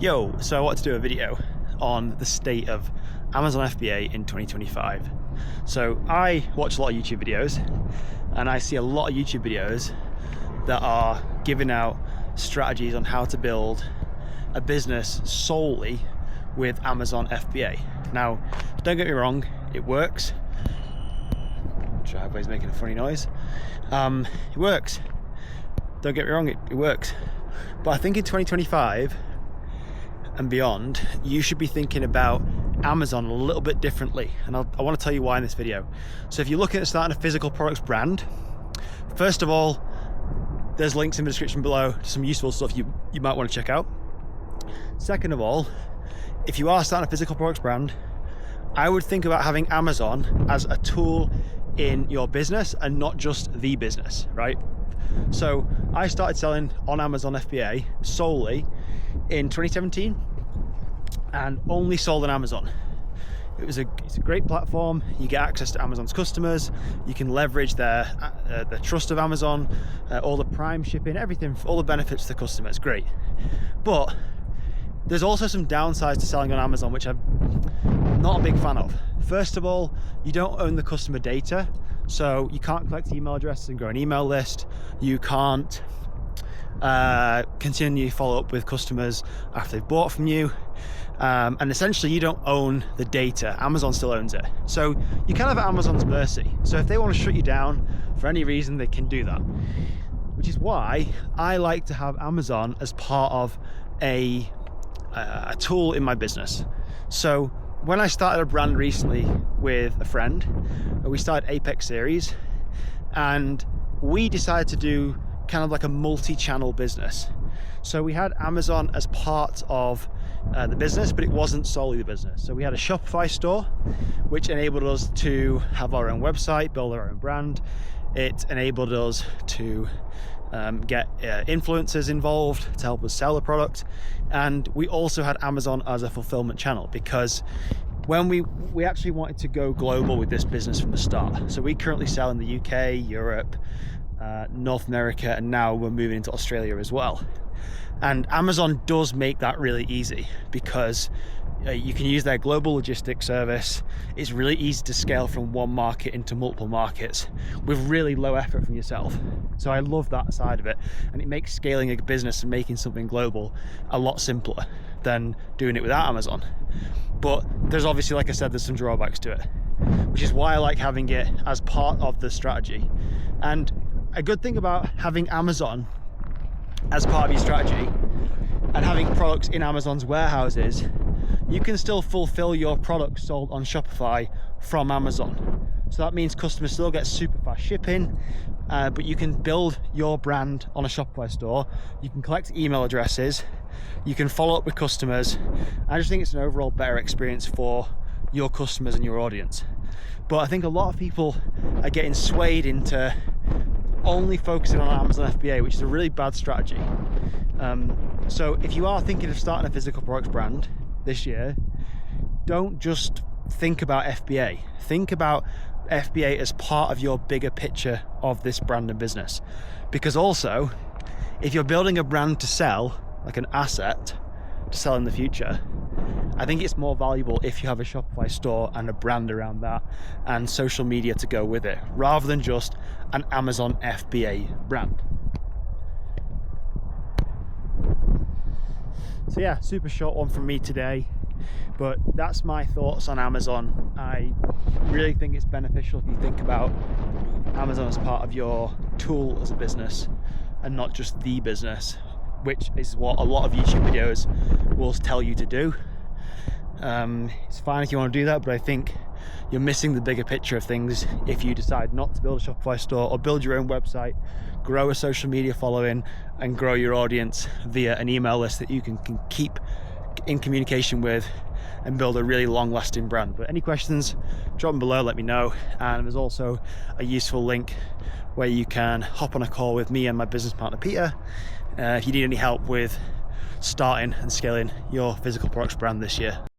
Yo, so I wanted to do a video on the state of Amazon FBA in 2025. So I watch a lot of YouTube videos and I see a lot of YouTube videos that are giving out strategies on how to build a business solely with Amazon FBA. Now, don't get me wrong, it works. Driveway's making a funny noise. It works. Don't get me wrong, it works. But I think in 2025 and beyond, you should be thinking about Amazon a little bit differently. And I want to tell you why in this video. So if you're looking at starting a physical products brand, first of all, there's links in the description below to some useful stuff you might want to check out. Second of all, if you are starting a physical products brand, I would think about having Amazon as a tool in your business and not just the business, right? So I started selling on Amazon FBA solely in 2017 and only sold on Amazon. It's a great platform. You get access to Amazon's customers. You can leverage the trust of Amazon, all the Prime shipping, everything, all the benefits to the customer. It's great. But there's also some downsides to selling on Amazon, which I'm not a big fan of. First of all, you don't own the customer data. So you can't collect email addresses and grow an email list. You can't continue to follow up with customers after they've bought from you. And essentially you don't own the data. Amazon still owns it. So you're kind of at Amazon's mercy. So if they want to shut you down for any reason, they can do that. Which is why I like to have Amazon as part of a tool in my business. So when I started a brand recently with a friend, we started Apex Series, and we decided to do kind of like a multi-channel business. So we had Amazon as part of the business, but it wasn't solely the business. So we had a Shopify store, which enabled us to have our own website, build our own brand. It enabled us to get influencers involved to help us sell the product. And we also had Amazon as a fulfillment channel, because when we actually wanted to go global with this business from the start. So we currently sell in the UK, Europe, North America, and now we're moving into Australia as well. And Amazon does make that really easy, because you can use their global logistics service. It's really easy to scale from one market into multiple markets with really low effort from yourself. So I love that side of it, and it makes scaling a business and making something global a lot simpler than doing it without Amazon. But there's obviously, like I said, there's some drawbacks to it, which is why I like having it as part of the strategy. And a good thing about having Amazon as part of your strategy and having products in Amazon's warehouses, you can still fulfill your products sold on Shopify from Amazon. So that means customers still get super fast shipping, but you can build your brand on a Shopify store. You can collect email addresses, you can follow up with customers. I just think it's an overall better experience for your customers and your audience. But I think a lot of people are getting swayed into only focusing on Amazon FBA, which is a really bad strategy. So if you are thinking of starting a physical products brand this year, don't just think about FBA. Think about FBA as part of your bigger picture of this brand and business. Because also, if you're building a brand to sell, like an asset to sell in the future, I think it's more valuable if you have a Shopify store and a brand around that and social media to go with it, rather than just an Amazon FBA brand. So yeah, super short one from me today, but that's my thoughts on Amazon. I really think it's beneficial if you think about Amazon as part of your tool as a business and not just the business, which is what a lot of YouTube videos will tell you to do. It's fine if you want to do that, but I think you're missing the bigger picture of things if you decide not to build a Shopify store or build your own website, grow a social media following, and grow your audience via an email list that you can keep in communication with and build a really long-lasting brand. But any questions, drop them below, let me know. And there's also a useful link where you can hop on a call with me and my business partner Peter if you need any help with starting and scaling your physical products brand this year.